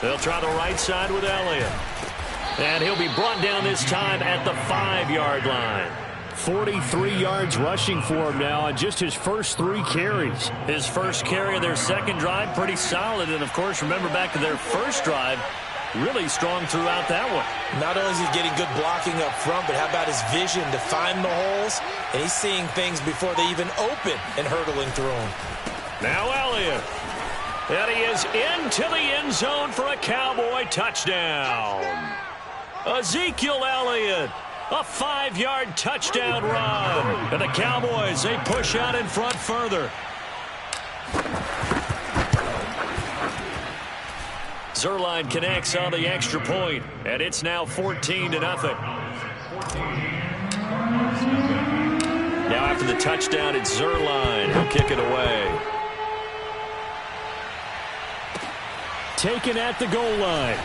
They'll try the right side with Elliott. And he'll be brought down this time at the 5-yard line. 43 yards rushing for him now on just his first 3 carries. His first carry of their second drive, pretty solid. And, of course, remember back to their first drive, really strong throughout that one. Not only is he getting good blocking up front, but how about his vision to find the holes? And he's seeing things before they even open and hurdling through them. Now Elliott. And he is into the end zone for a Cowboy touchdown. Ezekiel Elliott, a 5-yard touchdown run. And the Cowboys, they push out in front further. Zuerlein connects on the extra point, and it's now 14-0. Now after the touchdown, it's Zuerlein. He'll kick it away. Taken at the goal line.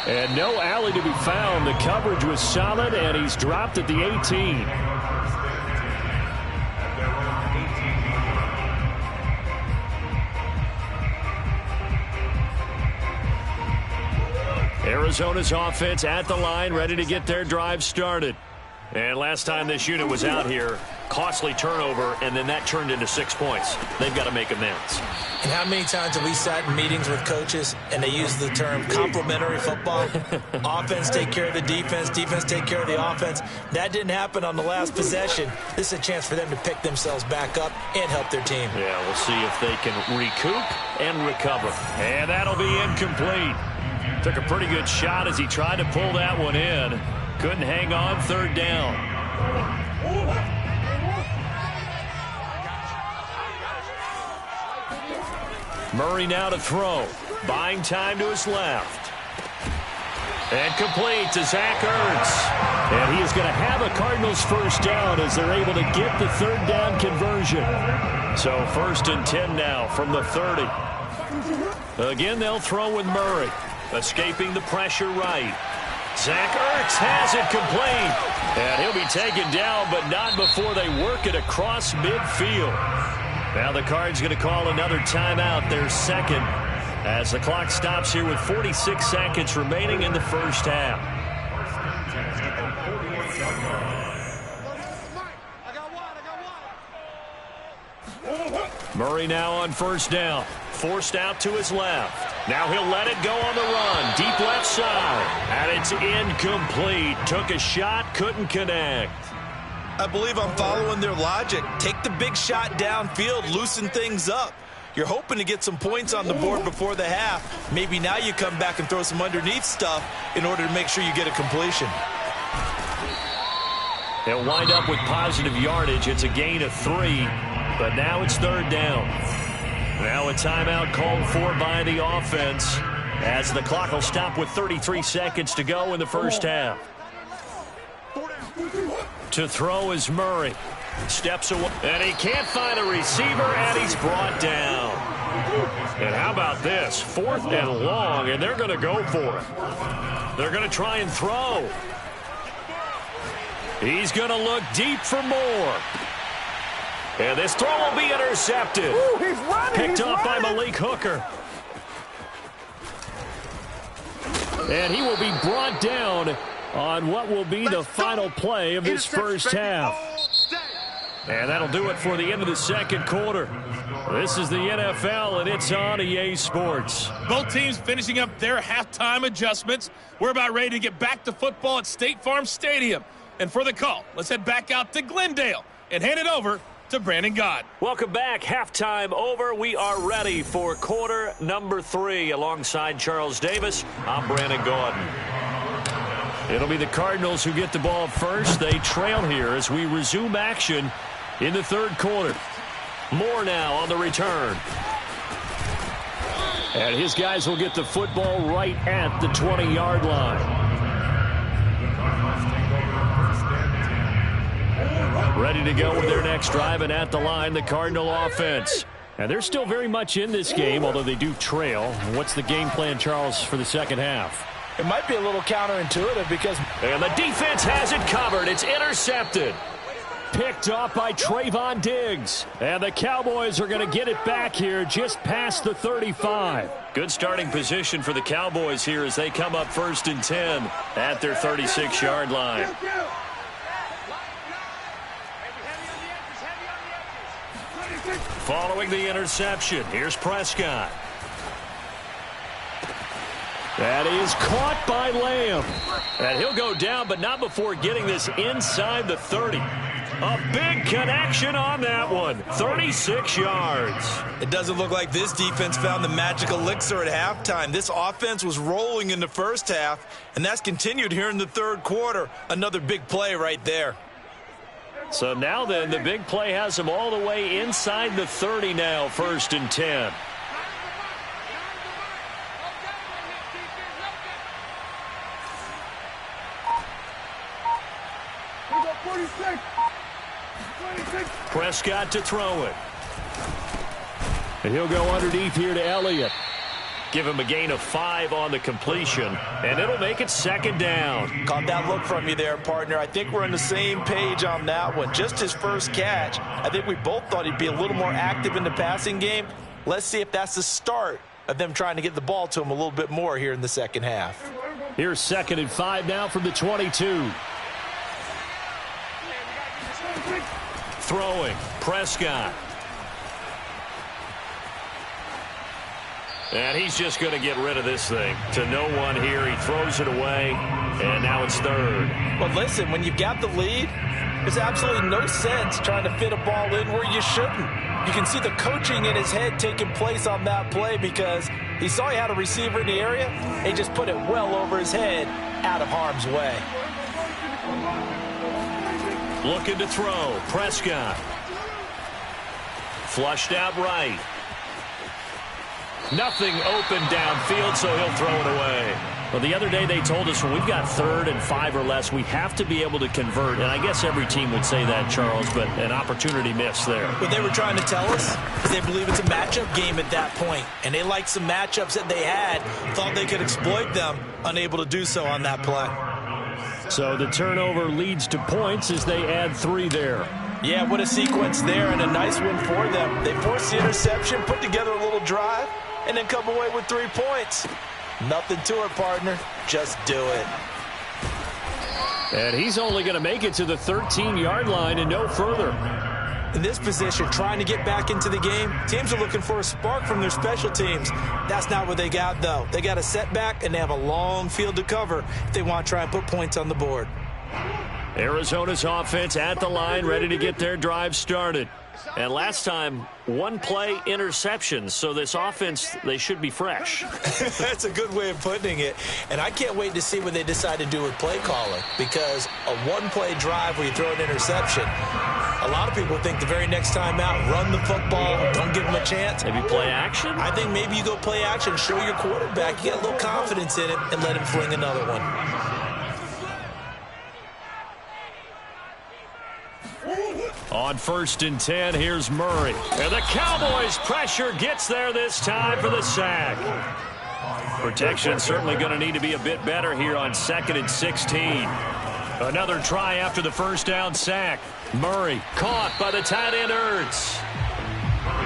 And no alley to be found. The coverage was solid, and he's dropped at the 18. Arizona's offense at the line, ready to get their drive started. And last time this unit was out here, costly turnover, and then that turned into 6 points. They've got to make amends. And how many times have we sat in meetings with coaches and they use the term complementary football? Offense take care of the defense, defense take care of the offense. That didn't happen on the last possession. This is a chance for them to pick themselves back up and help their team. Yeah, we'll see if they can recoup and recover. And that'll be incomplete. Took a pretty good shot as he tried to pull that one in. Couldn't hang on, third down. Murray now to throw. Buying time to his left. And complete to Zach Ertz. And he is going to have a Cardinals first down as they're able to get the third down conversion. So 1st and 10 now from the 30. Again, they'll throw with Murray. Escaping the pressure right. Zach Ertz has it complete. And he'll be taken down, but not before they work it across midfield. Now the Cards going to call another timeout, their second, as the clock stops here with 46 seconds remaining in the first half. Murray now on first down. Forced out to his left. Now he'll let it go on the run. Deep left side. And it's incomplete. Took a shot, couldn't connect. I believe I'm following their logic. Take the big shot downfield, loosen things up. You're hoping to get some points on the board before the half. Maybe now you come back and throw some underneath stuff in order to make sure you get a completion. They'll wind up with positive yardage. It's a gain of 3, but now it's third down. Now a timeout called for by the offense as the clock will stop with 33 seconds to go in the first half. To throw is Murray. Steps away, and he can't find a receiver, and he's brought down. And how about this? 4th and long, and they're going to go for it. They're going to try and throw. He's going to look deep for more. And this throw will be intercepted. Ooh, he's running, Picked off by Malik Hooker. And he will be brought down on what will be the final play of this first half. And that'll do it for the end of the second quarter. This is the NFL, and it's on EA Sports. Both teams finishing up their halftime adjustments. We're about ready to get back to football at State Farm Stadium. And for the call, let's head back out to Glendale and hand it over to Brandon Gaudin. Welcome back. Halftime over. We are ready for quarter number 3. Alongside Charles Davis, I'm Brandon Gaudin. It'll be the Cardinals who get the ball first. They trail here as we resume action in the third quarter. Moore now on the return. And his guys will get the football right at the 20-yard line. Ready to go with their next drive, and at the line, the Cardinal offense. And they're still very much in this game, although they do trail. What's the game plan, Charles, for the second half? It might be a little counterintuitive because... And the defense has it covered. It's intercepted. Picked off by Trayvon Diggs. And the Cowboys are going to get it back here just past the 35. Good starting position for the Cowboys here as they come up 1st and 10 at their 36-yard line. Following the interception, here's Prescott. That is caught by Lamb. And he'll go down, but not before getting this inside the 30. A big connection on that one. 36 yards. It doesn't look like this defense found the magic elixir at halftime. This offense was rolling in the first half, and that's continued here in the third quarter. Another big play right there. So now then, the big play has him all the way inside the 30 now, 1st and 10. Prescott to throw it. And he'll go underneath here to Elliott. Give him a gain of 5 on the completion, and it'll make it 2nd down. Caught that look from you there, partner. I think we're on the same page on that one. Just his first catch. I think we both thought he'd be a little more active in the passing game. Let's see if that's the start of them trying to get the ball to him a little bit more here in the second half. Here's 2nd and 5 now from the 22. Throwing, Prescott. And he's just going to get rid of this thing. To no one here, he throws it away, and now it's 3rd. Well, listen, when you've got the lead, there's absolutely no sense trying to fit a ball in where you shouldn't. You can see the coaching in his head taking place on that play because he saw he had a receiver in the area, and he just put it well over his head out of harm's way. Looking to throw, Prescott. Flushed out right. Nothing open downfield, so he'll throw it away. Well, the other day they told us when we've got 3rd and 5 or less, we have to be able to convert. And I guess every team would say that, Charles, but an opportunity missed there. What they were trying to tell us is they believe it's a matchup game at that point. And they liked some matchups that they had, thought they could exploit them, unable to do so on that play. So the turnover leads to points as they add 3 there. Yeah, what a sequence there, and a nice one for them. They forced the interception, put together a little drive, and then come away with 3 points. Nothing to it, partner. Just do it. And he's only going to make it to the 13-yard line and no further. In this position, trying to get back into the game, teams are looking for a spark from their special teams. That's not what they got, though. They got a setback, and they have a long field to cover if they want to try and put points on the board. Arizona's offense at the line, ready to get their drive started. And last time, 1 play interception, so this offense, they should be fresh. That's a good way of putting it. And I can't wait to see what they decide to do with play calling, because a 1-play drive where you throw an interception, a lot of people think the very next time out, run the football, don't give them a chance. Maybe play action? I think maybe you go play action, show your quarterback, you get a little confidence in it, and let him fling another one. On 1st and 10, here's Murray. And the Cowboys' pressure gets there this time for the sack. Protection certainly going to need to be a bit better here on 2nd and 16. Another try after the first down sack. Murray caught by the tight end Ertz.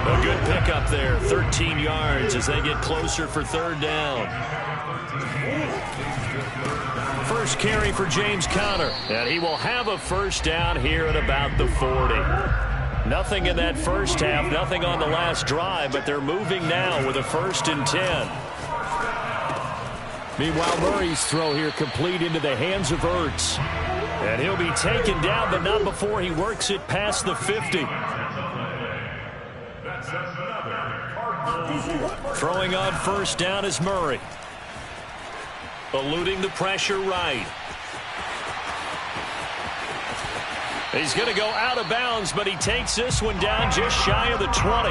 A good pickup there, 13 yards as they get closer for 3rd down. First carry for James Conner, and he will have a first down here at about the 40. Nothing in that first half, nothing on the last drive, but they're moving now with a 1st and 10. Meanwhile, Murray's throw here complete into the hands of Ertz. And he'll be taken down, but not before he works it past the 50. Throwing on first down is Murray. Eluding the pressure right. He's going to go out of bounds, but he takes this one down just shy of the 20.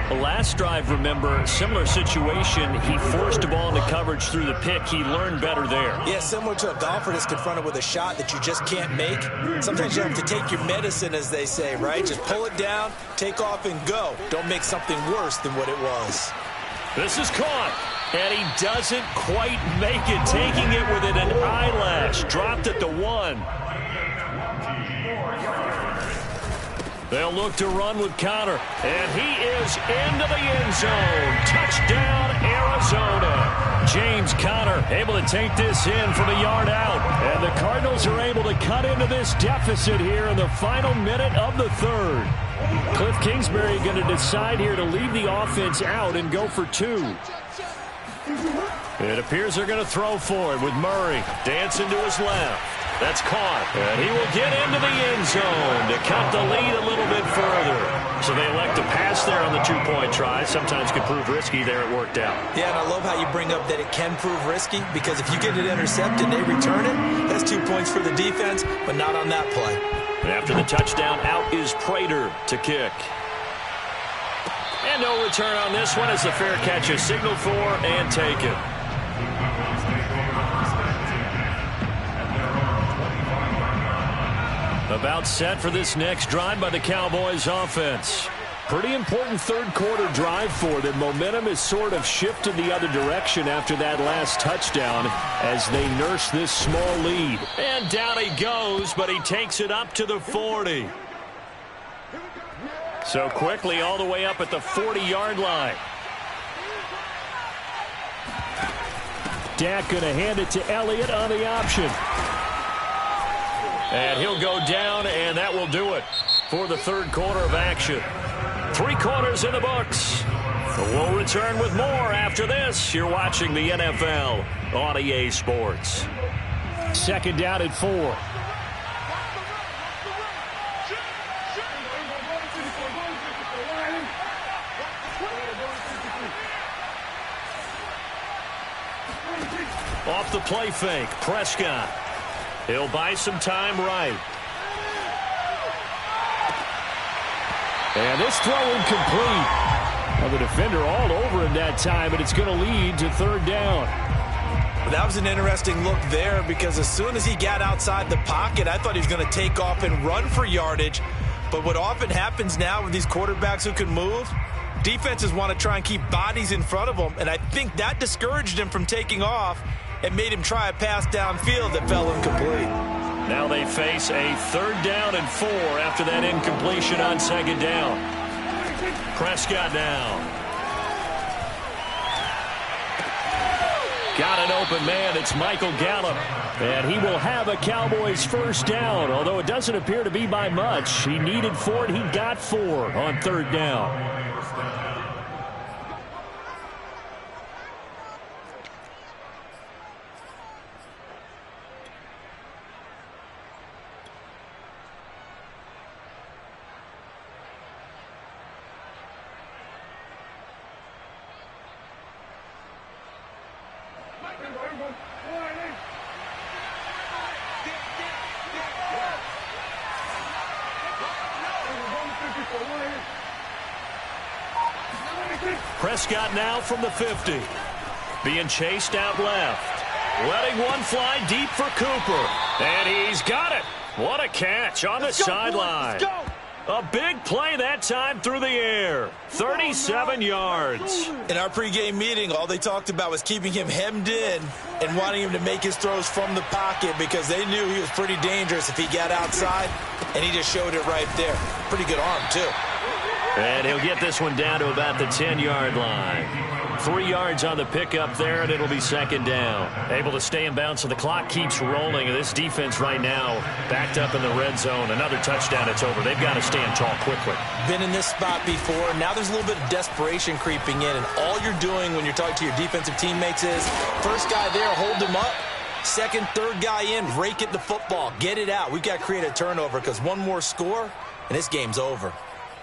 The last drive, remember, similar situation. He forced the ball into coverage through the pick. He learned better there. Yeah, similar to a golfer that's confronted with a shot that you just can't make. Sometimes you have to take your medicine, as they say, right? Just pull it down, take off, and go. Don't make something worse than what it was. This is caught, and he doesn't quite make it, taking it within an eyelash. Dropped at the 1. They'll look to run with Conner, and he is into the end zone. Touchdown, Arizona. James Conner able to take this in from a yard out, and the Cardinals are able to cut into this deficit here in the final minute of the third. Cliff Kingsbury going to decide here to leave the offense out and go for 2. It appears they're going to throw for it with Murray dancing to his left. That's caught, and he will get into the end zone to cut the lead a little bit further. So they elect to pass there on the 2-point try. Sometimes could prove risky. There it worked out. Yeah, and I love how you bring up that it can prove risky, because if you get it intercepted and they return it, that's 2 points for the defense, but not on that play. After the touchdown, out is Prater to kick. And no return on this one as the fair catch is signaled for and taken. About set for this next drive by the Cowboys offense. Pretty important third-quarter drive for them. Momentum has sort of shifted the other direction after that last touchdown as they nurse this small lead. And down he goes, but he takes it up to the 40. So quickly all the way up at the 40-yard line. Dak going to hand it to Elliott on the option. And he'll go down, and that will do it for the third quarter of action. 3 quarters in the books. We'll return with more after this. You're watching the NFL on EA Sports. Second down at 4. Off the play fake, Prescott. He'll buy some time right. And this throw incomplete. Now the defender all over him that time, but it's going to lead to third down. That was an interesting look there, because as soon as he got outside the pocket, I thought he was going to take off and run for yardage. But what often happens now with these quarterbacks who can move, defenses want to try and keep bodies in front of them, and I think that discouraged him from taking off and made him try a pass downfield that fell incomplete. Now they face a third down and 4 after that incompletion on second down. Prescott now. Got an open man. It's Michael Gallup. And he will have a Cowboys first down, although it doesn't appear to be by much. He needed 4, and he got 4 on third down. Prescott now from the 50. Being chased out left. Letting one fly deep for Cooper. And he's got it. What a catch on the sideline. A big play that time through the air. 37 yards. In our pregame meeting, all they talked about was keeping him hemmed in and wanting him to make his throws from the pocket, because they knew he was pretty dangerous if he got outside, and he just showed it right there. Pretty good arm, too. And he'll get this one down to about the 10-yard line. 3 yards on the pickup there, and it'll be second down. Able to stay in bounds, so the clock keeps rolling. And this defense right now backed up in the red zone. Another touchdown, it's over. They've got to stand tall quickly. Been in this spot before. Now there's a little bit of desperation creeping in, and all you're doing when you're talking to your defensive teammates is, first guy there, hold him up. Second, third guy in, rake at the football. Get it out. We've got to create a turnover, because one more score, and this game's over.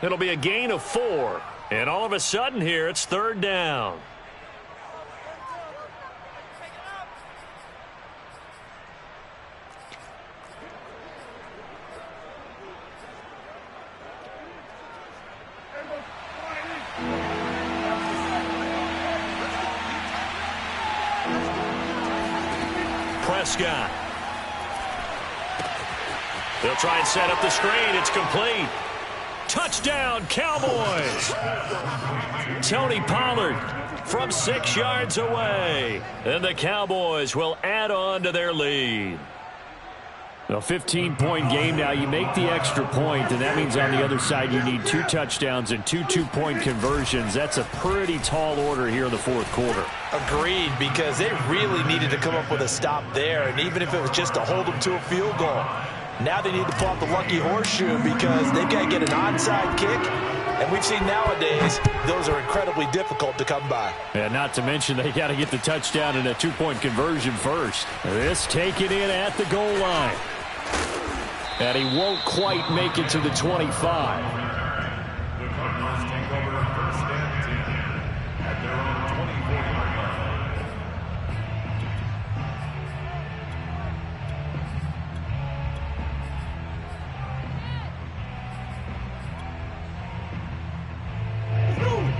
It'll be a gain of 4. And all of a sudden here, it's third down. Prescott. They'll try and set up the screen. It's complete. Touchdown, Cowboys. Tony Pollard from 6 yards away. And the Cowboys will add on to their lead. A 15-point game now. You make the extra point, and that means on the other side you need 2 touchdowns and 2 two-point conversions. That's a pretty tall order here in the fourth quarter. Agreed, because they really needed to come up with a stop there, and even if it was just to hold them to a field goal. Now they need to pull out the lucky horseshoe because they've got to get an onside kick, and we've seen nowadays those are incredibly difficult to come by. And not to mention they got to get the touchdown and a 2-point conversion first. This taken in at the goal line. And he won't quite make it to the 25.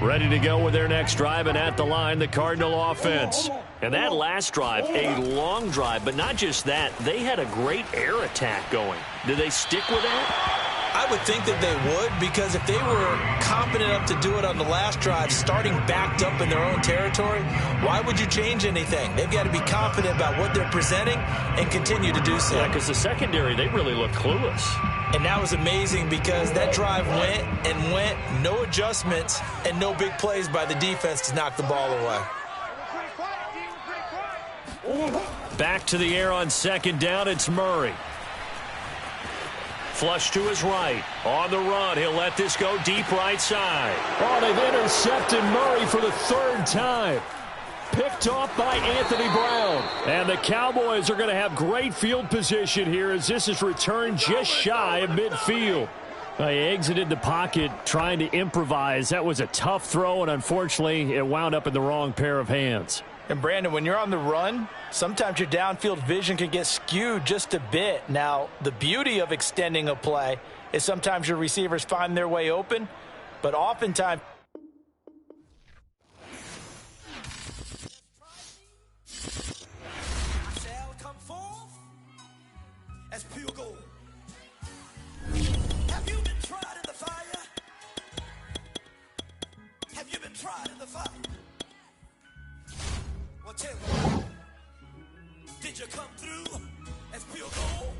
Ready to go with their next drive, and at the line, the Cardinal offense. And that last drive, a long drive, but not just that. They had a great air attack going. Did they stick with that? I would think that they would, because if they were confident enough to do it on the last drive, starting backed up in their own territory, why would you change anything? They've got to be confident about what they're presenting and continue to do so. Yeah, because the secondary, they really look clueless. And that was amazing because that drive went and went, no adjustments, and no big plays by the defense to knock the ball away. Back to the air on second down, it's Murray. Flush to his right. On the run, he'll let this go deep right side. Oh, they've intercepted Murray for the 3rd time. Picked off by Anthony Brown. And the Cowboys are going to have great field position here as this is returned just shy of midfield. He exited the pocket trying to improvise. That was a tough throw, and unfortunately, it wound up in the wrong pair of hands. And, Brandon, when you're on the run, sometimes your downfield vision can get skewed just a bit. Now, the beauty of extending a play is sometimes your receivers find their way open, but oftentimes did you come through as pure gold?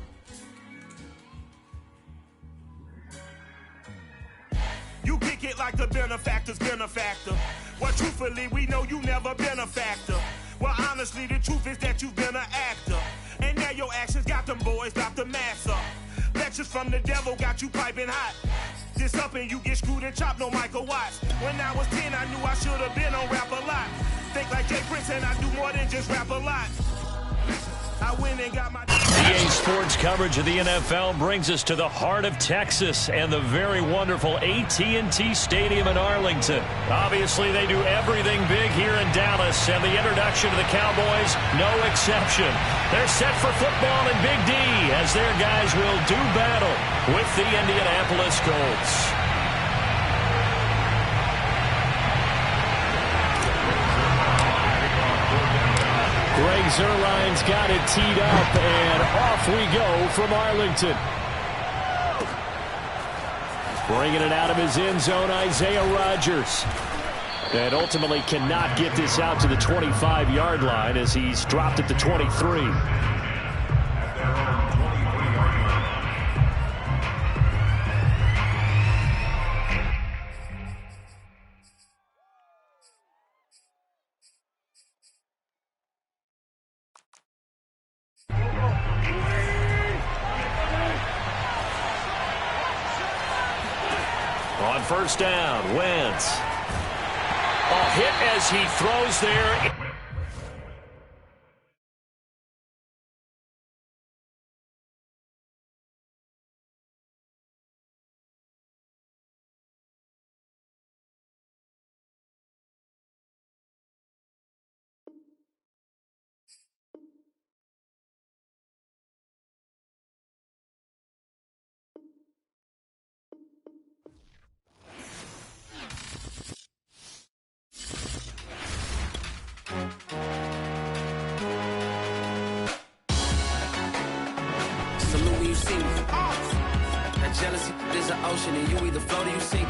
You kick it like the benefactor's benefactor. Well, truthfully, we know you never been a factor. Well, honestly, the truth is that you've been an actor. And now your actions got them boys dropped the mask up. Lectures from the devil got you piping hot. This up and you get screwed and chopped, no Michael Watts. When I was 10, I knew I should have been on Rap a Lot. Think like Jay Prince and I do more than just rap a lot. I win and got my... EA Sports coverage of the NFL brings us to the heart of Texas and the very wonderful AT&T Stadium in Arlington. Obviously, they do everything big here in Dallas, and the introduction to the Cowboys, no exception. They're set for football in Big D as their guys will do battle with the Indianapolis Colts. Greg Zuerlein's got it teed up, and off we go from Arlington. Bringing it out of his end zone, Isaiah Rodgers. And ultimately cannot get this out to the 25-yard line as he's dropped at the 23. On first down, Wentz. A hit as he throws there. Jealousy is an ocean, and you either float or you sink.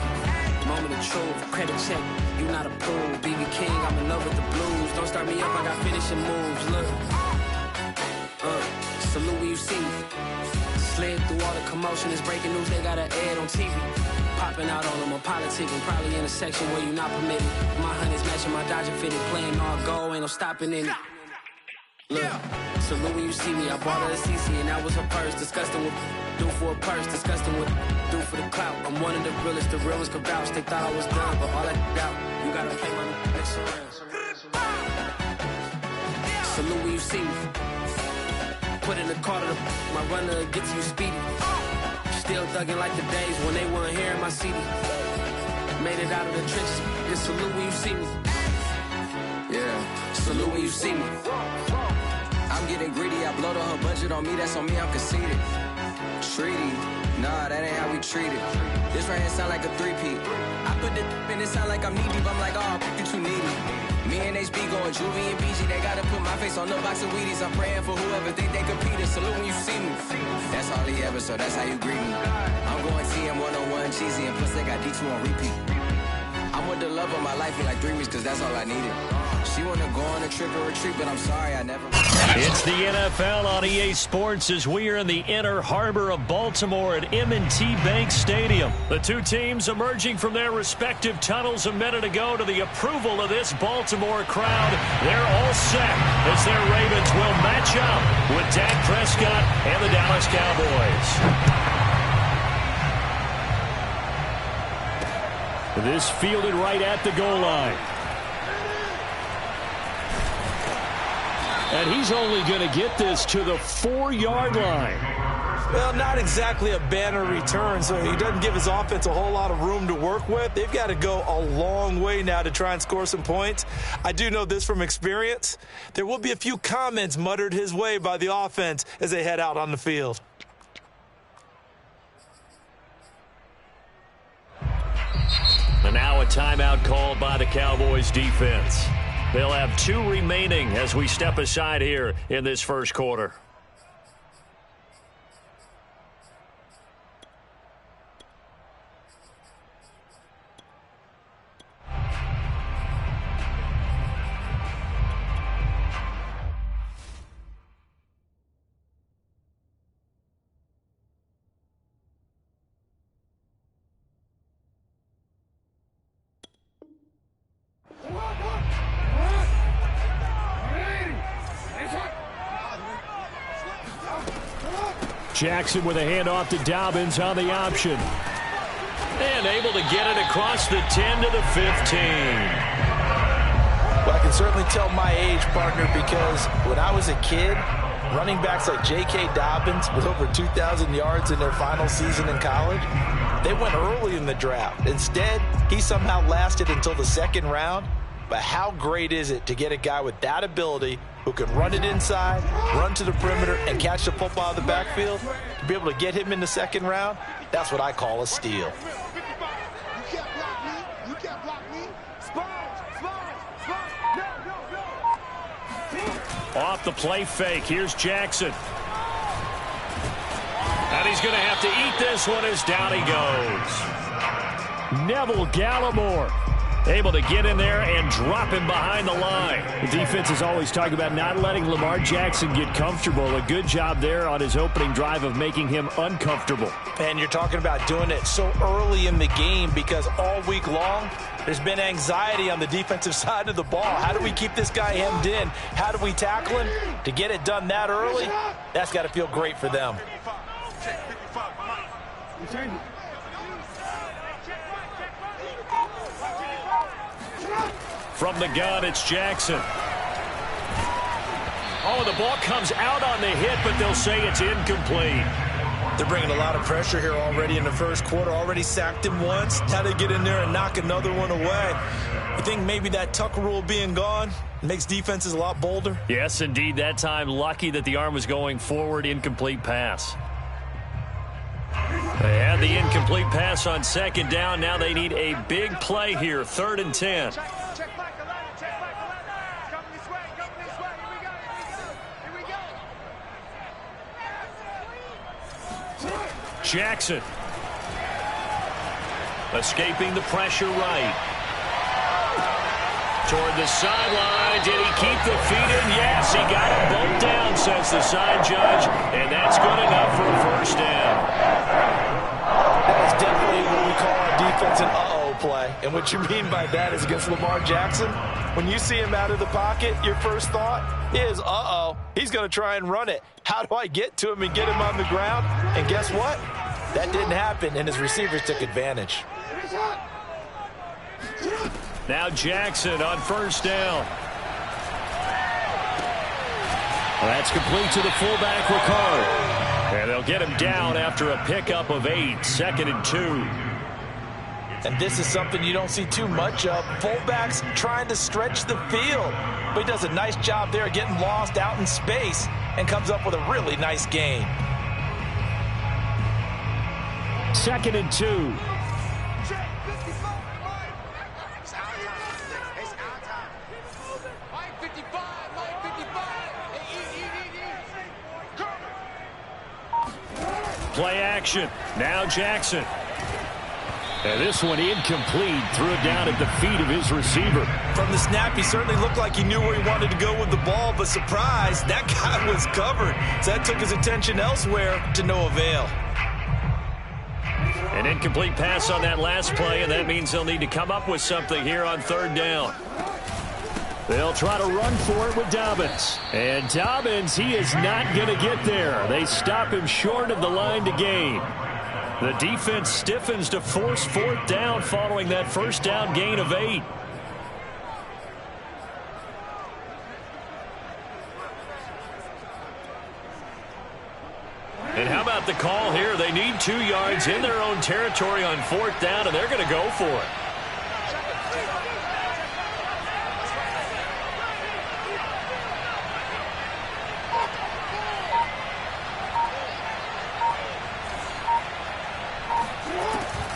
Moment of truth, credit check, you not approved. BB King, I'm in love with the blues. Don't start me up, I got finishing moves. Look, salute you see me. Slid through all the commotion, it's breaking news, they got an ad on TV. Popping out on them, I'm politicking, probably in a section where you not permitted. My honey's matching my Dodger fitted, playing all goal, ain't no stopping in it. Look, salute when you see me, I bought her a CC and that was her purse. Disgusting with do for a purse, disgusting with do for the clout. I'm one of the realest, the real ones could vouch. They thought I was done, but all that doubt, you gotta play my next round. Salute when you see me. Put in the car to my runner gets you speedy. Still thugging like the days when they weren't here in my city. Made it out of the trenches. Just salute when you see me. Yeah, salute when you see me. I'm getting greedy. I blow the whole budget on me. That's on me. I'm conceited. Treaty. Nah, that ain't how we treat it. This right here sound like a three-peat. I put the in it sound like I'm knee deep. I'm like, oh, you too needy. Me and HB going Juvie and BG. They gotta put my face on the box of Wheaties. I'm praying for whoever think they competed. Salute when you see me. That's all he ever, so that's how you greet me. I'm going TM 101 cheesy, and plus they got D2 on repeat. I'm with the love of my life in like 3 weeks, cause that's all I needed. She wanna go on a trip or retreat, but I'm sorry, I never. It's the NFL on EA Sports as we are in the inner harbor of Baltimore at M&T Bank Stadium. The two teams emerging from their respective tunnels a minute ago to the approval of this Baltimore crowd. They're all set as their Ravens will match up with Dak Prescott and the Dallas Cowboys. This fielded right at the goal line. And he's only going to get this to the 4-yard line. Well, not exactly a banner return, so he doesn't give his offense a whole lot of room to work with. They've got to go a long way now to try and score some points. I do know this from experience. There will be a few comments muttered his way by the offense as they head out on the field. And now a timeout called by the Cowboys defense. They'll have 2 remaining as we step aside here in this first quarter. Jackson with a handoff to Dobbins on the option. And able to get it across the 10 to the 15. Well, I can certainly tell my age, partner, because when I was a kid, running backs like J.K. Dobbins with over 2,000 yards in their final season in college, they went early in the draft. Instead, he somehow lasted until the 2nd round. But how great is it to get a guy with that ability who can run it inside, run to the perimeter, and catch the football out of the backfield? To be able to get him in the 2nd round, that's what I call a steal. Off the play fake, here's Jackson. And he's going to have to eat this one as down he goes. Neville Gallimore able to get in there and drop him behind the line. The defense is always talking about not letting Lamar Jackson get comfortable. A good job there on his opening drive of making him uncomfortable. And you're talking about doing it so early in the game because all week long, there's been anxiety on the defensive side of the ball. How do we keep this guy hemmed in? How do we tackle him? To get it done that early, that's got to feel great for them. From the gun, it's Jackson. Oh, the ball comes out on the hit, but they'll say it's incomplete. They're bringing a lot of pressure here already in the first quarter. Already sacked him once. Now they get in there and knock another one away. You think maybe that Tuck rule being gone makes defenses a lot bolder? Yes, indeed. That time, lucky that the arm was going forward. Incomplete pass. They had the incomplete pass on 2nd down. Now they need a big play here. 3rd and 10. Jackson escaping the pressure right. Toward the sideline. Did he keep the feet in? Yes, he got them both down, says the side judge. And that's good enough for a first down. That's definitely what we call our defense an uh-oh play. And what you mean by that is against Lamar Jackson, when you see him out of the pocket, your first thought is, uh-oh, he's going to try and run it. How do I get to him and get him on the ground? And guess what? That didn't happen, and his receivers took advantage. Now Jackson on first down. That's complete to the fullback, Ricard. And they'll get him down after a pickup of 8, 2nd and 2. And this is something you don't see too much of. Fullbacks trying to stretch the field. But he does a nice job there getting lost out in space and comes up with a really nice gain. 2nd and 2. Play action. Now Jackson. And this one incomplete. Threw it down at the feet of his receiver. From the snap, he certainly looked like he knew where he wanted to go with the ball, but surprise, that guy was covered. So that took his attention elsewhere to no avail. An incomplete pass on that last play, and that means they'll need to come up with something here on 3rd down. They'll try to run for it with Dobbins. And Dobbins, he is not going to get there. They stop him short of the line to gain. The defense stiffens to force 4th down following that first down gain of 8. And how about the call here? They need 2 yards in their own territory on 4th down, and they're going to go for it.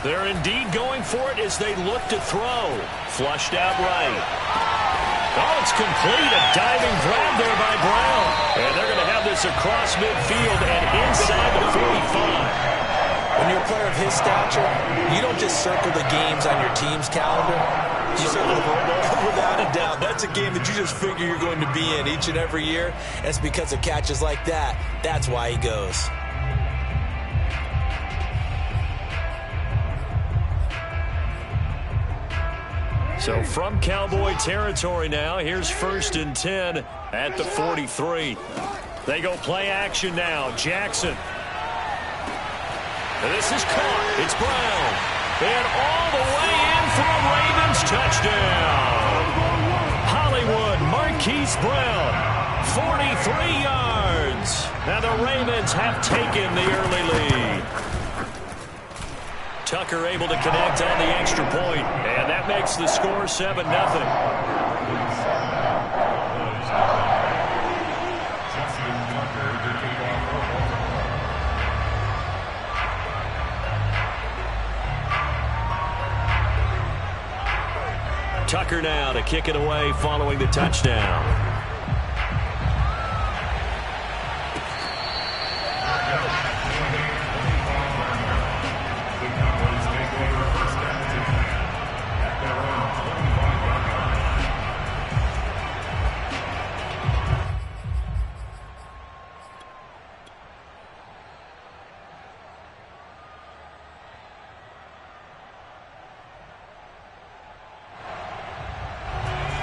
They're indeed going for it as they look to throw. Flushed out right. Oh, it's complete. A diving grab there by Brown. And they're going to have this across midfield and inside the 45. When you're a player of his stature, you don't just circle the games on your team's calendar. You circle the football. Without a doubt. That's a game that you just figure you're going to be in each and every year. And it's because of catches like that. That's why he goes. So from Cowboy territory now, here's 1st and 10 at the 43. They go play action now. Jackson. And this is caught. It's Brown. And all the way in for a Ravens touchdown. Hollywood Marquise Brown, 43 yards. Now the Ravens have taken the early lead. Tucker able to connect on the extra point, and that makes the score 7-0. Tucker now to kick it away following the touchdown.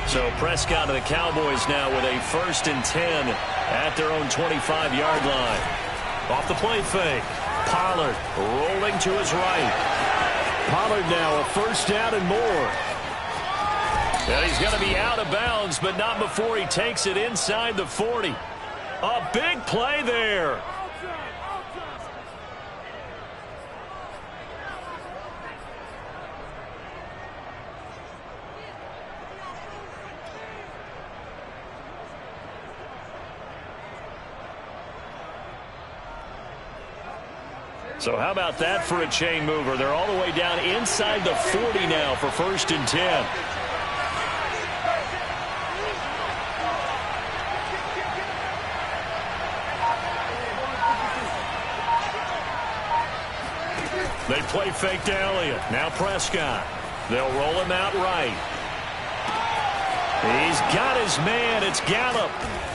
So Prescott and the Cowboys now with a 1st and 10 at their own 25-yard line. Off the play fake. Pollard rolling to his right. Pollard now a 1st down and more. And he's going to be out of bounds, but not before he takes it inside the 40. A big play there. So how about that for a chain mover? They're all the way down inside the 40 now for 1st and 10. They play fake to Elliott. Now Prescott. They'll roll him out right. He's got his man. It's Gallup.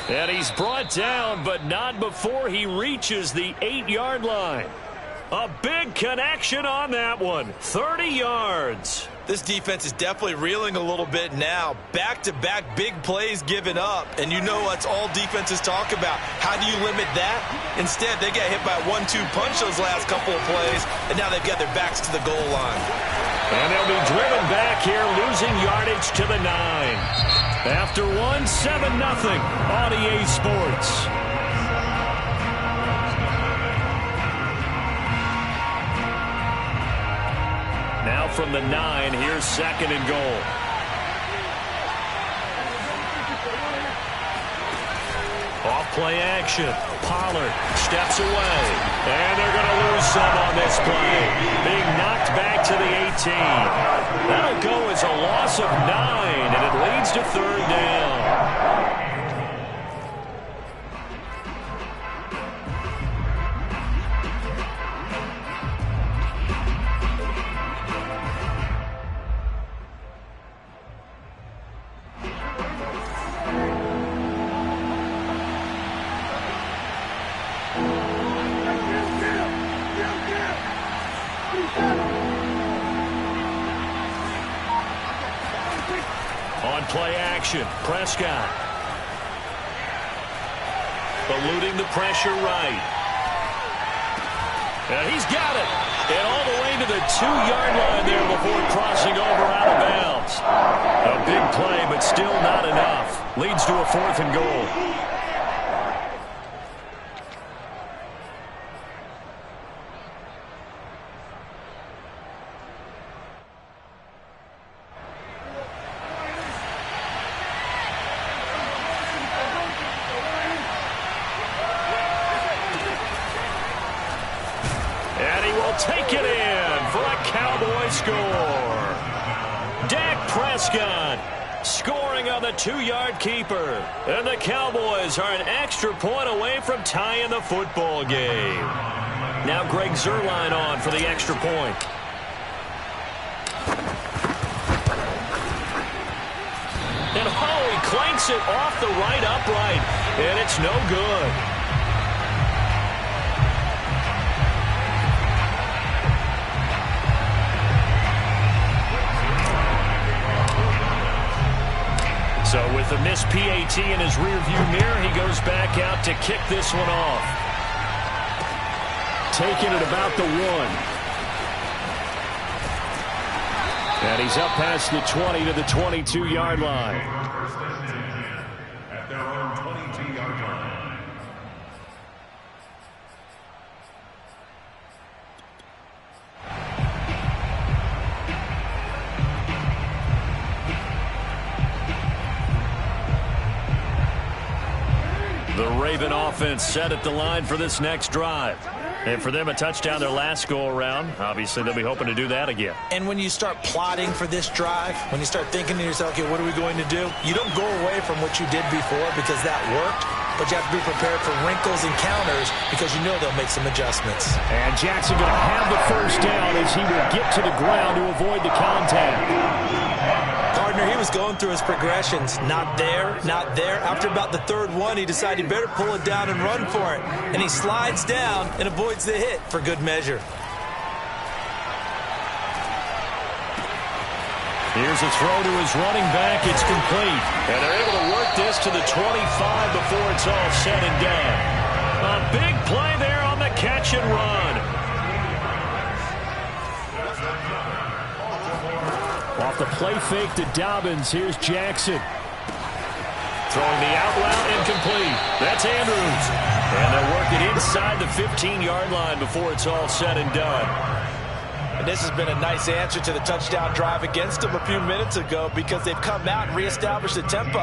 And he's brought down, but not before he reaches the 8-yard line. A big connection on that one. 30 yards. This defense is definitely reeling a little bit now. Back-to-back big plays given up. And you know that's all defenses talk about. How do you limit that? Instead, they got hit by a 1-2 punch those last couple of plays, and now they've got their backs to the goal line. And they'll be driven back here, losing yardage to the 9. After 7-0 on EA Sports. Now from the 9, here's 2nd and goal. Off play action. Pollard steps away. And they're going to lose some on this play. Being knocked back to the 18. That'll go as a loss of 9, and it leads to 3rd down. On play action, Prescott. Eluding the pressure right. And he's got it. And all the way to the 2-yard line there before crossing over out of bounds. A big play, but still not enough. Leads to a 4th and goal. Take it in for a Cowboy score. Dak Prescott scoring on the 2-yard keeper. And the Cowboys are an extra point away from tying the football game. Now Greg Zuerlein on for the extra point. And he clanks it off the right upright. And it's no good. So with a missed PAT in his rearview mirror, he goes back out to kick this one off. Taking it about the 1. And he's up past the 20 to the 22-yard line. At their own 22-yard line. The Raven offense set at the line for this next drive. And for them, a touchdown their last go-around. Obviously, they'll be hoping to do that again. And when you start plotting for this drive, when you start thinking to yourself, okay, what are we going to do? You don't go away from what you did before because that worked. But you have to be prepared for wrinkles and counters because you know they'll make some adjustments. And Jackson going to have the first down as he will get to the ground to avoid the contact. Gardner, he was going through his progressions. Not there, not there. After about the 3rd one, he decided he better pull it down and run for it. And he slides down and avoids the hit for good measure. Here's a throw to his running back. It's complete. And they're able to work this to the 25 before it's all said and done. A big play there on the catch and run. Off the play fake to Dobbins, here's Jackson. Throwing the out route, incomplete. That's Andrews. And they'll work it inside the 15-yard line before it's all said and done. And this has been a nice answer to the touchdown drive against them a few minutes ago because they've come out and reestablished the tempo.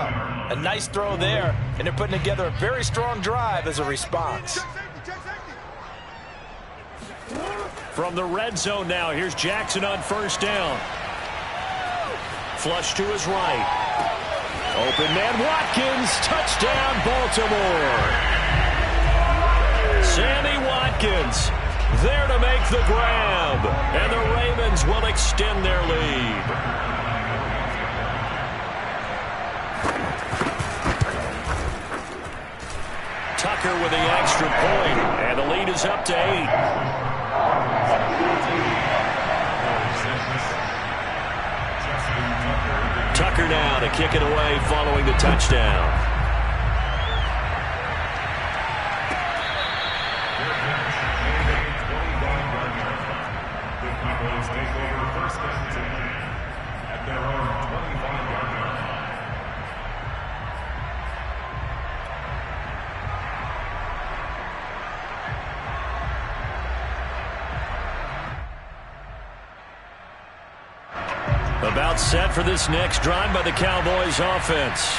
A nice throw there, and they're putting together a very strong drive as a response. From the red zone now, here's Jackson on first down. Flush to his right. Open man Watkins. Touchdown, Baltimore. Sammy Watkins there to make the grab. And the Ravens will extend their lead. extra point, and the lead is up to 8. Tucker now to kick it away following the touchdown. About set for this next drive by the Cowboys offense.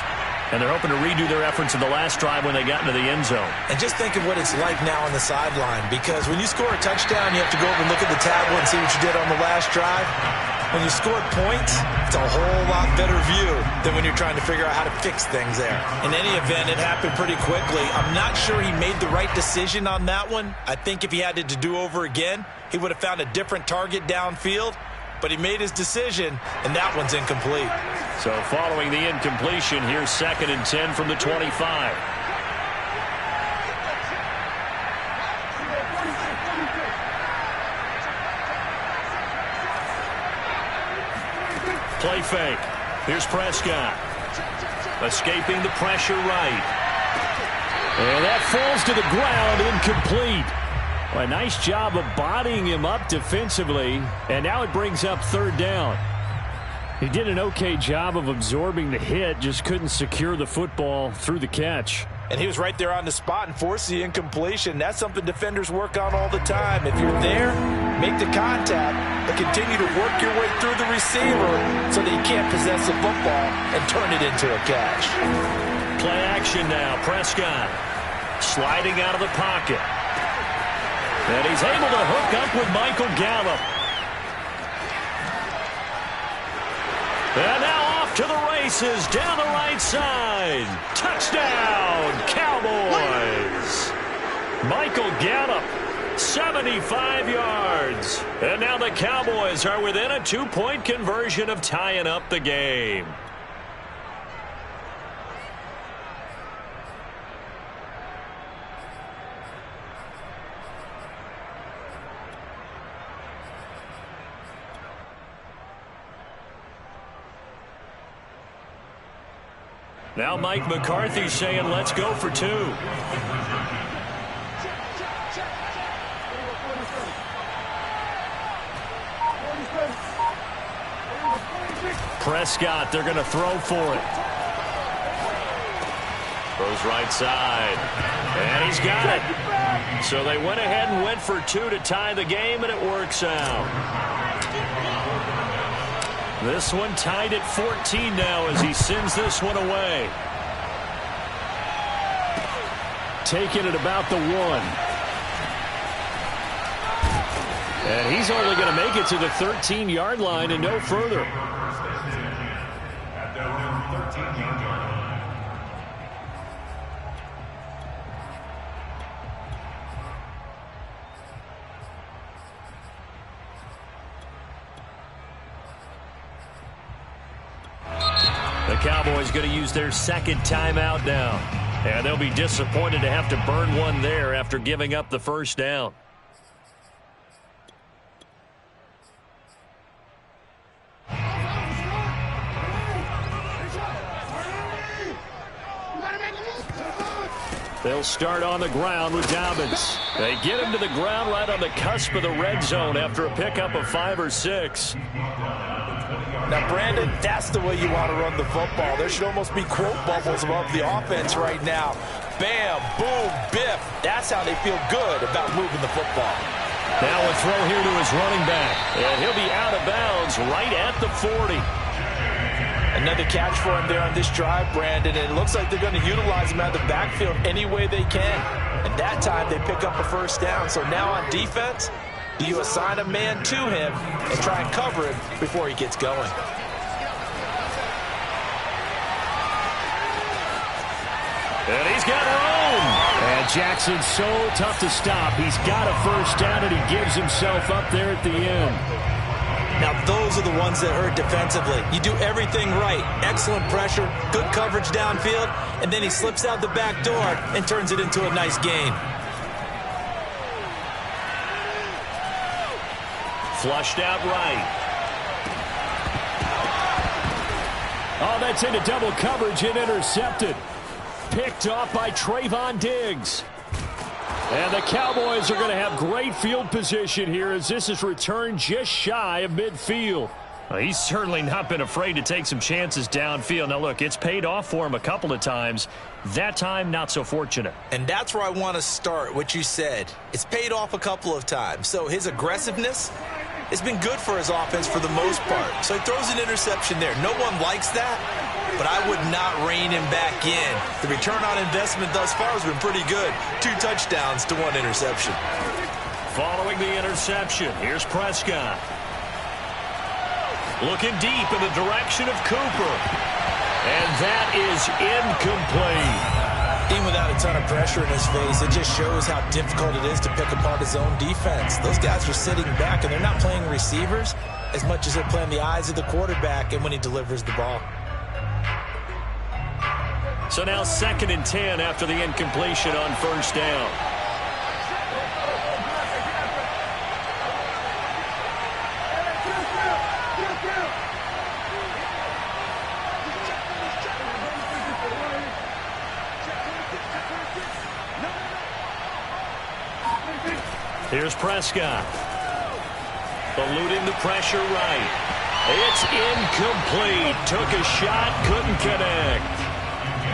And they're hoping to redo their efforts in the last drive when they got into the end zone. And just think of what it's like now on the sideline, because when you score a touchdown, you have to go over and look at the tablet and see what you did on the last drive. When you score points, it's a whole lot better view than when you're trying to figure out how to fix things there. In any event, it happened pretty quickly. I'm not sure he made the right decision on that one. I think if he had it to do over again, he would have found a different target downfield. But he made his decision, and that one's incomplete. So following the incompletion, here's 2nd and 10 from the 25. Play fake. Here's Prescott. Escaping the pressure right. And that falls to the ground, incomplete. Well, a nice job of bodying him up defensively, and now it brings up 3rd down. He did an okay job of absorbing the hit, just couldn't secure the football through the catch. And he was right there on the spot and forced the incompletion. That's something defenders work on all the time. If you're there, make the contact, but continue to work your way through the receiver so that he can't possess the football and turn it into a catch. Play action now. Prescott sliding out of the pocket. And he's able to hook up with Michael Gallup. And now off to the races down the right side. Touchdown, Cowboys. Michael Gallup, 75 yards. And now the Cowboys are within a 2-point conversion of tying up the game. Now Mike McCarthy saying, let's go for 2. Prescott, they're going to throw for it. Throws right side. And he's got it. So they went ahead and went for 2 to tie the game, and it works out. This one tied at 14 now as he sends this one away. Taking it about the 1. And he's only going to make it to the 13-yard line and no further. The Cowboys going to use their 2nd timeout now. And they'll be disappointed to have to burn one there after giving up the 1st down. They'll start on the ground with Dobbins. They get him to the ground right on the cusp of the red zone after a pickup of 5 or 6. Now, Brandon, that's the way you want to run the football. There should almost be quote bubbles above the offense right now. Bam, boom, biff. That's how they feel good about moving the football. Now a throw here to his running back. And he'll be out of bounds right at the 40. Another catch for him there on this drive, Brandon. And it looks like they're going to utilize him out of the backfield any way they can. And that time they pick up a 1st down. So now on defense, do you assign a man to him and try and cover him before he gets going? And he's got room. And Jackson's so tough to stop. He's got a 1st down, and he gives himself up there at the end. Now, those are the ones that hurt defensively. You do everything right. Excellent pressure, good coverage downfield, and then he slips out the back door and turns it into a nice gain. Flushed out right. Oh, that's into double coverage and intercepted. Picked off by Trayvon Diggs. And the Cowboys are going to have great field position here as this is returned just shy of midfield. Well, he's certainly not been afraid to take some chances downfield. Now, look, it's paid off for him a couple of times. That time, not so fortunate. And that's where I want to start, what you said. It's paid off a couple of times. So his aggressiveness has been good for his offense for the most part. So he throws an interception there. No one likes that, but I would not rein him back in. The return on investment thus far has been pretty good. 2 touchdowns to 1 interception. Following the interception, here's Prescott. Looking deep in the direction of Cooper. And that is incomplete. Even without a ton of pressure in his face, it just shows how difficult it is to pick apart his own defense. Those guys are sitting back, and they're not playing receivers as much as they're playing the eyes of the quarterback and when he delivers the ball. So now 2nd and 10 after the incompletion on first down. Here's Prescott. Eluding the pressure right. It's incomplete. Took a shot, couldn't connect.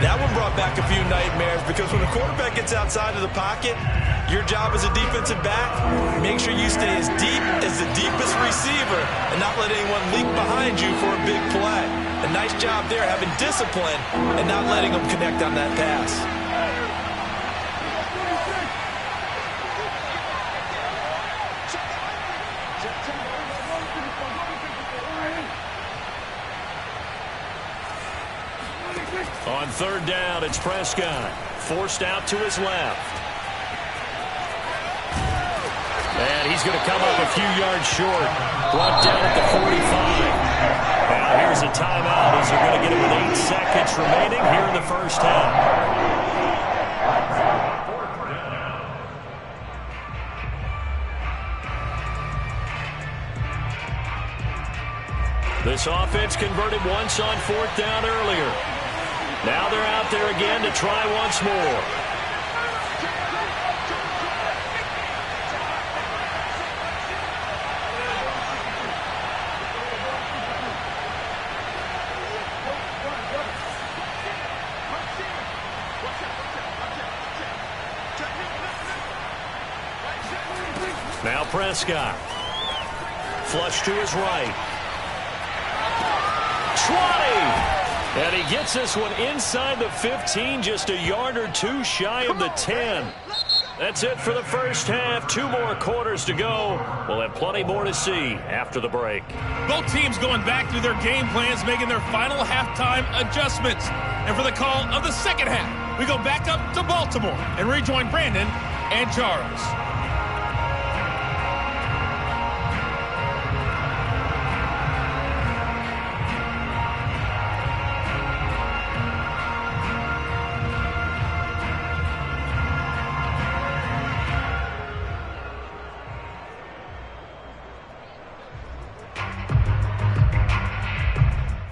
That one brought back a few nightmares because when the quarterback gets outside of the pocket, your job as a defensive back, make sure you stay as deep as the deepest receiver and not let anyone leak behind you for a big play. A nice job there having discipline and not letting them connect on that pass. On 3rd down, it's Prescott. Forced out to his left. And he's going to come up a few yards short. Brought down at the 45. Now here's a timeout as they're going to get it with 8 seconds remaining here in the first half. This offense converted once on 4th down earlier. Now they're out there again to try once more. Now Prescott. Flush to his right. 20! And he gets this one inside the 15, just a yard or 2 shy of the 10. That's it for the first half. 2 more quarters to go. We'll have plenty more to see after the break. Both teams going back through their game plans, making their final halftime adjustments. And for the call of the second half, we go back up to Baltimore and rejoin Brandon and Charles.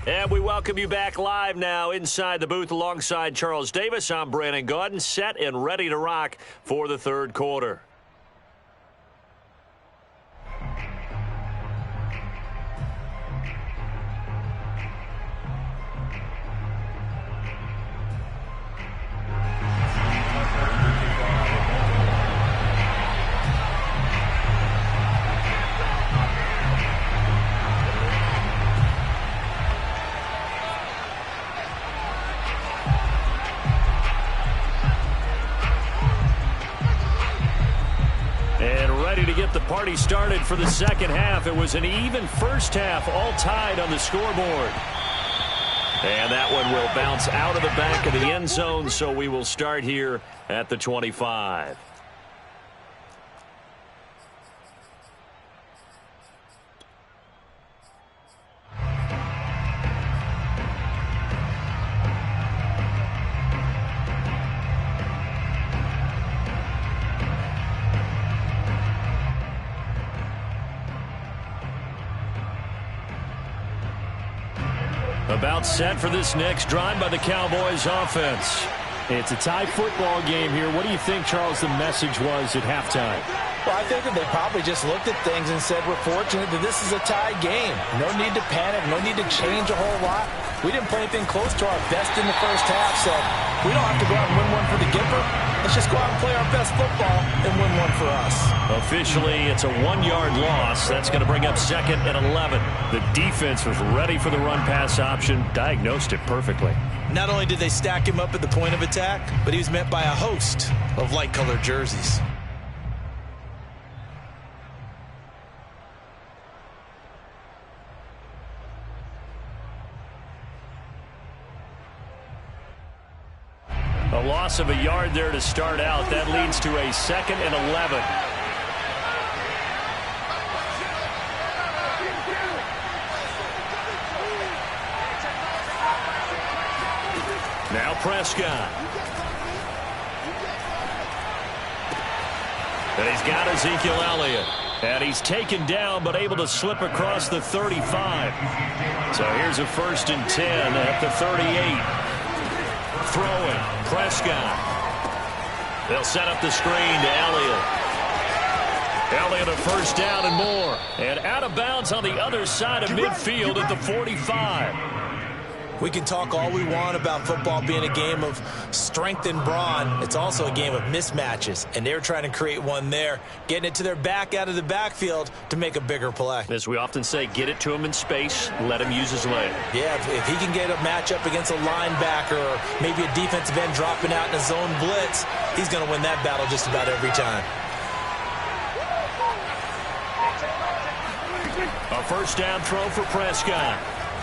And we welcome you back live now inside the booth alongside Charles Davis. I'm Brandon Gaudin, set and ready to rock for the 3rd quarter. Get the party started for the second half. It was an even first half, all tied on the scoreboard. And that one will bounce out of the back of the end zone, so we will start here at the 25. About set for this next drive by the Cowboys offense. It's a tie football game here. What do you think, Charles, the message was at halftime? Well, I think that they probably just looked at things and said, we're fortunate that this is a tie game. No need to panic. No need to change a whole lot. We didn't play anything close to our best in the first half, so we don't have to go out and win one for the Gipper. Let's just go out and play our best football and win one for us. Officially, it's a 1-yard loss. That's going to bring up 2nd and 11. The defense was ready for the run-pass option, diagnosed it perfectly. Not only did they stack him up at the point of attack, but he was met by a host of light-colored jerseys. A loss of a yard there to start out. That leads to a 2nd and 11. Now Prescott. And he's got Ezekiel Elliott. And he's taken down but able to slip across the 35. So here's a 1st and 10 at the 38. Throwing, Prescott. They'll set up the screen to Elliott. Elliott a 1st down and more. And out of bounds on the other side of midfield at the 45. We can talk all we want about football being a game of strength and brawn. It's also a game of mismatches, and they're trying to create one there, getting it to their back out of the backfield to make a bigger play. As we often say, get it to him in space, let him use his leg. Yeah, if he can get a matchup against a linebacker or maybe a defensive end dropping out in a zone blitz, he's going to win that battle just about every time. A 1st down throw for Prescott.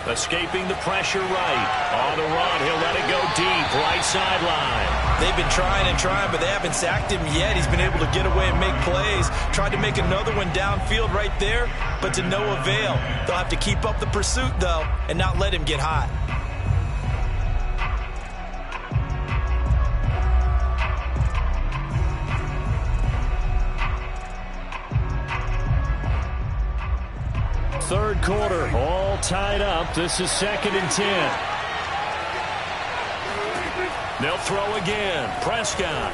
Escaping the pressure right. On the run, he'll let it go deep, right sideline. They've been trying and trying, but they haven't sacked him yet. He's been able to get away and make plays. Tried to make another one downfield right there, but to no avail. They'll have to keep up the pursuit, though, and not let him get hot. Third quarter, all tied up. This is 2nd and 10. They'll throw again. Prescott.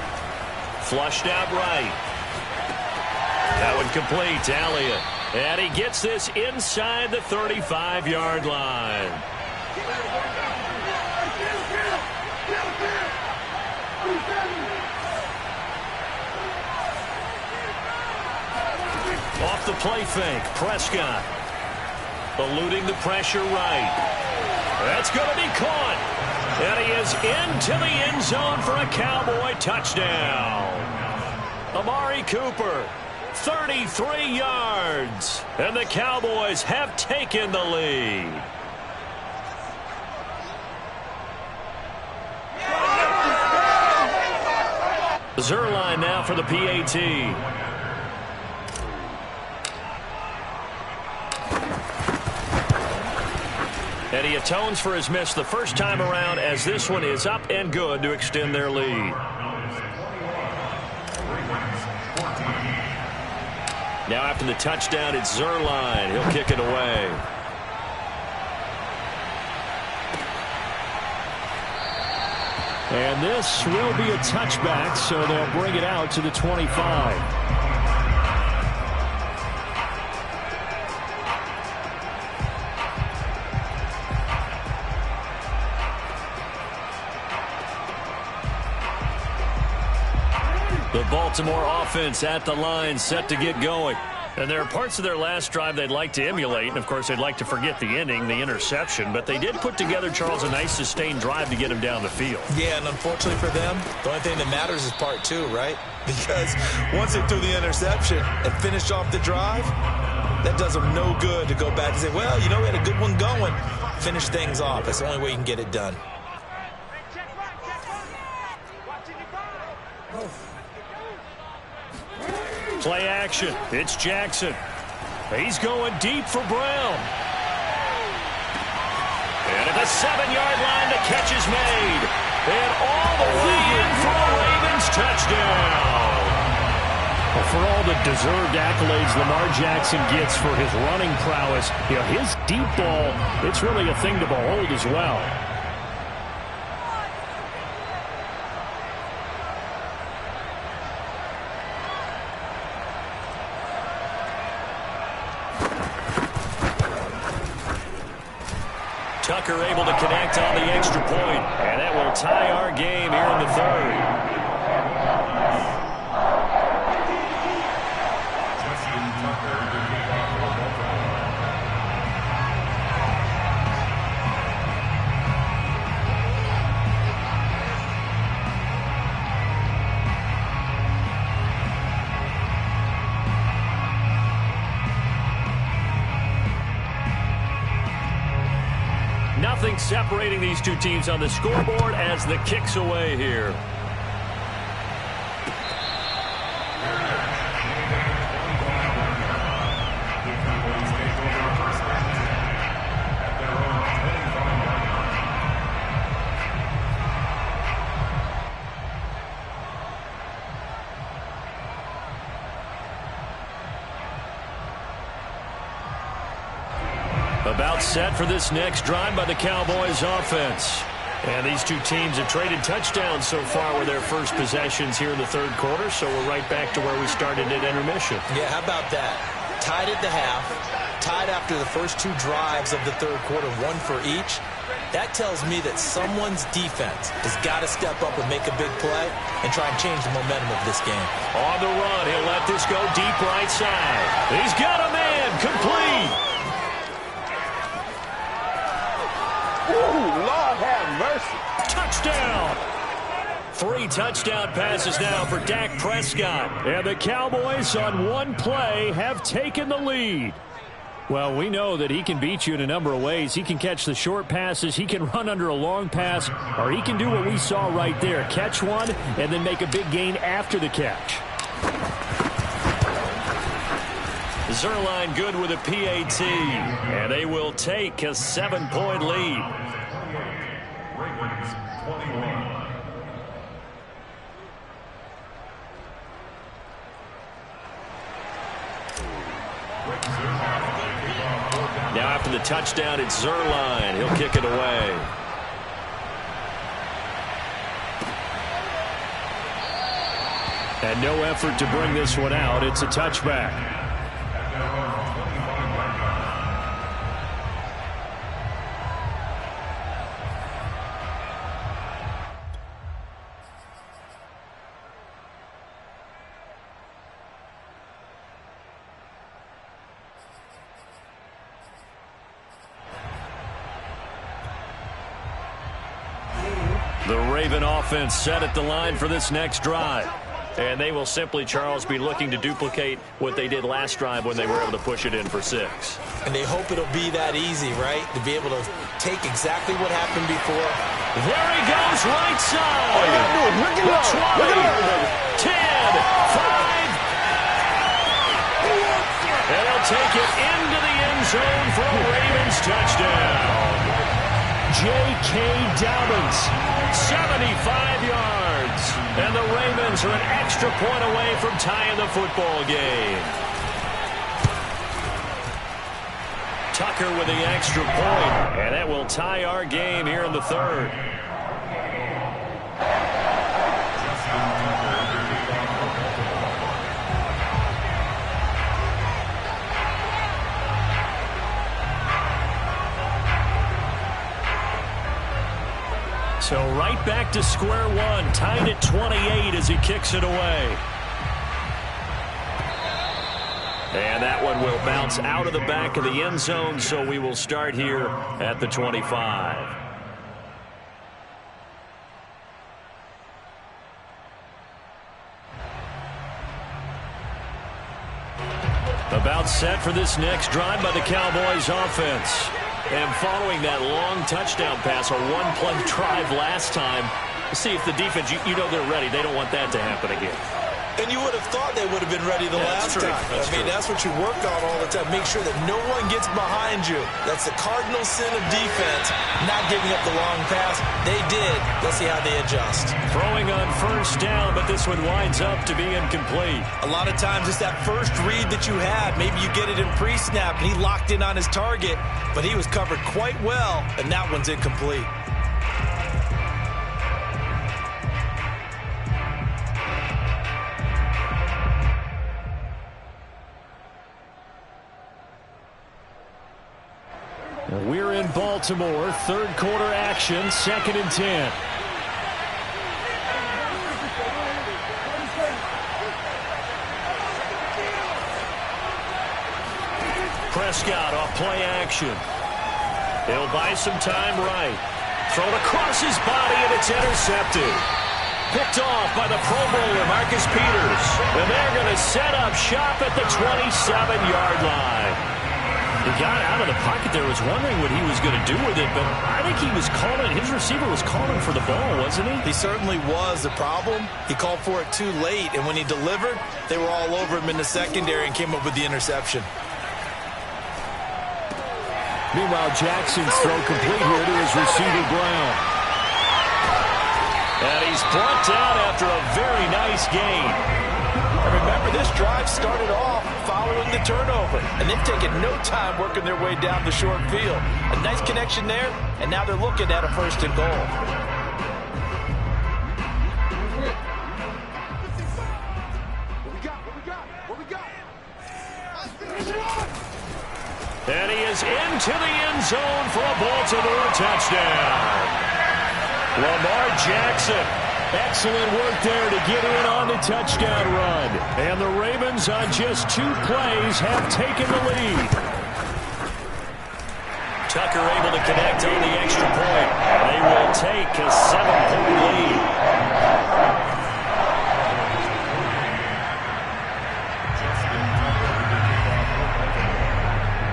Flushed out right. That one complete to Elliott. And he gets this inside the 35-yard line. Off the play fake, Prescott. Eluding the pressure right. That's going to be caught. And he is into the end zone for a Cowboy touchdown. Amari Cooper, 33 yards. And the Cowboys have taken the lead. Zuerlein now for the PAT. And he atones for his miss the first time around as this one is up and good to extend their lead. Now after the touchdown, it's Zuerlein. He'll kick it away. And this will be a touchback, so they'll bring it out to the 25. The Baltimore offense at the line, set to get going. And there are parts of their last drive they'd like to emulate, and of course they'd like to forget the ending, the interception, but they did put together, Charles, a nice sustained drive to get him down the field. Yeah, and unfortunately for them, the only thing that matters is part 2, right? Because once they threw the interception and finished off the drive, that does them no good to go back and say, well, you know, we had a good one going. Finish things off. That's the only way you can get it done. Play action. It's Jackson. He's going deep for Brown. And at the 7-yard line, the catch is made. And all the way in for a Ravens touchdown. Well, for all the deserved accolades Lamar Jackson gets for his running prowess, his deep ball, it's really a thing to behold as well. Tucker able to connect on the extra point, and that will tie our game here in the third. Nothing separating these two teams on the scoreboard as the kick's away here. About set for this next drive by the Cowboys offense. And these two teams have traded touchdowns so far with their first possessions here in the third quarter, so we're right back to where we started at intermission. Yeah, how about that? Tied at the half, tied after the first two drives of the third quarter, one for each. That tells me that someone's defense has got to step up and make a big play and try and change the momentum of this game. On the run, he'll let this go deep right side. He's got a man, complete. Ooh, Lord have mercy. Touchdown. 3 touchdown passes now for Dak Prescott. And the Cowboys on one play have taken the lead. Well, we know that he can beat you in a number of ways. He can catch the short passes, he can run under a long pass, or he can do what we saw right there, catch one and then make a big gain after the catch. Zuerlein good with a PAT, and they will take a 7-point lead. Now after the touchdown, it's Zuerlein. He'll kick it away. And no effort to bring this one out. It's a touchback. The Raven offense set at the line for this next drive. And they will simply, Charles, be looking to duplicate what they did last drive when they were able to push it in for 6. And they hope it'll be that easy, right? To be able to take exactly what happened before. There he goes, right side. All you got to do is look it up. 20, Look it up, 10, 5. And he'll take it into the end zone for a Ravens touchdown. J.K. Dobbins, 75 yards. And the Ravens are an extra point away from tying the football game. Tucker with the extra point, and that will tie our game here in the third. So right back to square one, tied at 28 as he kicks it away. And that one will bounce out of the back of the end zone, so we will start here at the 25. About set for this next drive by the Cowboys offense. And following that long touchdown pass, a one-play drive last time, see if the defense, you know they're ready. They don't want that to happen again. And you would have thought they would have been ready the last time. I mean, that's what you work on all the time. Make sure that no one gets behind you. That's the cardinal sin of defense, not giving up the long pass. They did. Let's see how they adjust. Throwing on first down, but this one winds up to be incomplete. A lot of times it's that first read that you had. Maybe you get it in pre-snap, and he locked in on his target, but he was covered quite well, and that one's incomplete. We're in Baltimore, third quarter action, 2nd and 10. Prescott off play action. He'll buy some time right. Thrown across his body, and it's intercepted. Picked off by the Pro Bowler, Marcus Peters. And they're going to set up shop at the 27-yard line. He got out of the pocket there, was wondering what he was going to do with it, but I think he was calling, his receiver was calling for the ball, wasn't he? He certainly was. The problem, he called for it too late, and when he delivered, they were all over him in the secondary and came up with the interception. Meanwhile, Jackson's throw complete here to his receiver, Brown. And he's brought down after a very nice gain. And remember, this drive started off following the turnover, and they've taken no time working their way down the short field. A nice connection there, and now they're looking at a 1st and goal. And he is into the end zone for a Baltimore touchdown. Lamar Jackson. Excellent work there to get in on the touchdown run. And the Ravens on just 2 plays have taken the lead. Tucker able to connect on the extra point. They will take a 7-point lead.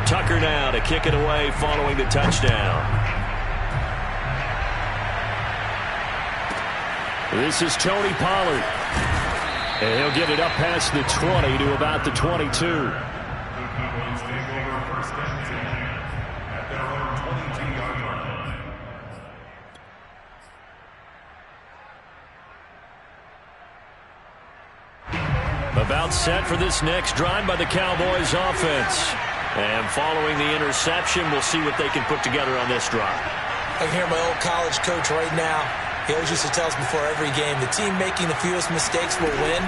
Tucker now to kick it away following the touchdown. This is Tony Pollard. And he'll get it up past the 20 to about the 22. About set for this next drive by the Cowboys offense. And following the interception, we'll see what they can put together on this drive. I can hear my old college coach right now. He always used to tell us before every game, the team making the fewest mistakes will win.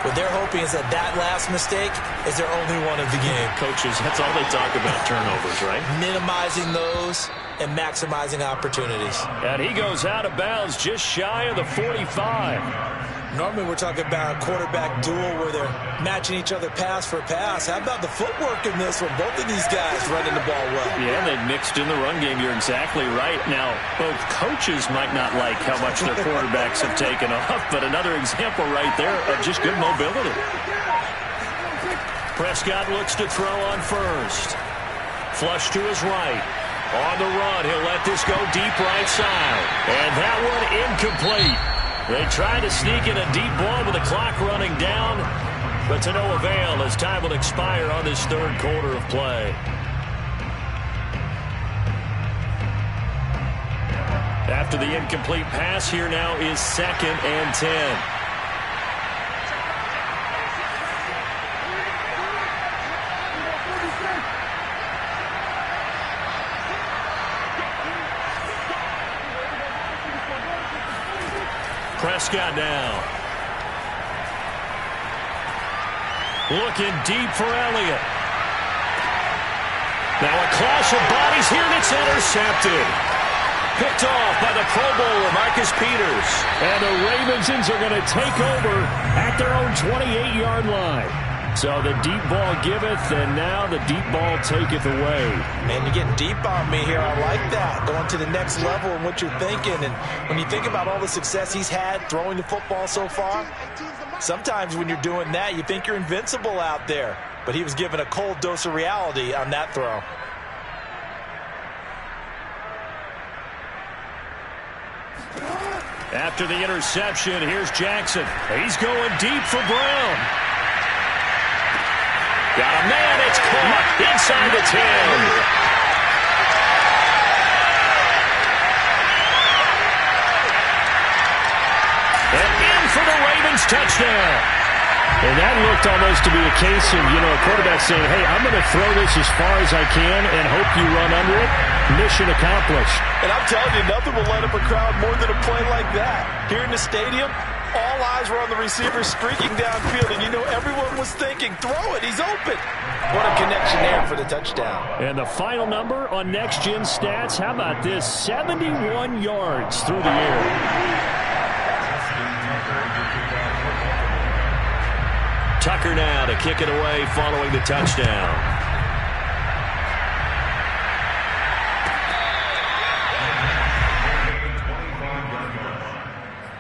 What they're hoping is that last mistake is their only one of the game. Coaches, that's all they talk about, turnovers, right? Minimizing those and maximizing opportunities. And he goes out of bounds just shy of the 45. Normally we're talking about a quarterback duel where they're matching each other pass for pass. How about the footwork in this one? Both of these guys running the ball well. Yeah, they mixed in the run game. You're exactly right. Now, both coaches might not like how much their quarterbacks have taken off, but another example right there of just good mobility. Prescott looks to throw on first. Flush to his right. On the run, he'll let this go deep right side. And that one incomplete. They try to sneak in a deep ball with the clock running down, but to no avail as time will expire on this third quarter of play. After the incomplete pass, here now is 2nd and 10. Prescott now. Looking deep for Elliott. Now a clash of bodies here, and it's intercepted. Picked off by the Pro Bowler, Marcus Peters. And the Ravens are going to take over at their own 28-yard line. So the deep ball giveth, and now the deep ball taketh away. Man, you're getting deep on me here. I like that. Going to the next level in what you're thinking. And when you think about all the success he's had throwing the football so far, sometimes when you're doing that, you think you're invincible out there. But he was given a cold dose of reality on that throw. After the interception, here's Jackson. He's going deep for Brown. Got a man, it's caught inside the 10. And in for the Ravens touchdown. And that looked almost to be a case of, a quarterback saying, hey, I'm going to throw this as far as I can and hope you run under it. Mission accomplished. And I'm telling you, nothing will light up a crowd more than a play like that. Here in the stadium, all eyes were on the receiver streaking downfield, and everyone was thinking, throw it, he's open. What a connection there for the touchdown. And the final number on Next Gen Stats, how about this? 71 yards through the air. Tucker now to kick it away following the touchdown.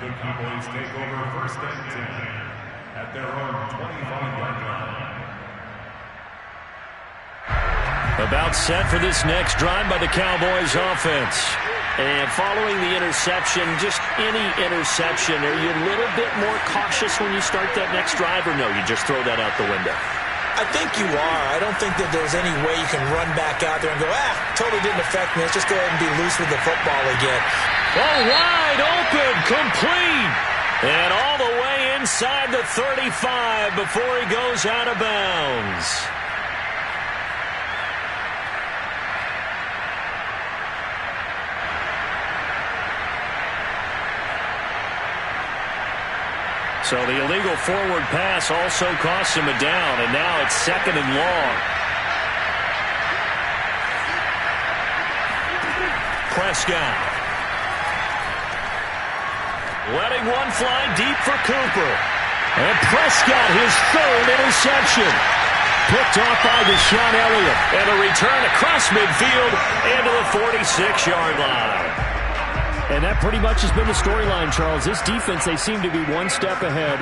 The Cowboys take over first and 10 at their own 25-yard line. About set for this next drive by the Cowboys offense. And following the interception, just any interception, are you a little bit more cautious when you start that next drive, or no, you just throw that out the window? I think you are. I don't think that there's any way you can run back out there and go, totally didn't affect me. Let's just go ahead and be loose with the football again. Oh, wide open, complete. And all the way inside the 35 before he goes out of bounds. So the illegal forward pass also costs him a down, and now it's 2nd and long. Prescott. Letting one fly deep for Cooper. And Prescott, his 3rd interception. Picked off by Deshaun Elliott. And a return across midfield into the 46-yard line. And that pretty much has been the storyline, Charles. This defense, they seem to be one step ahead.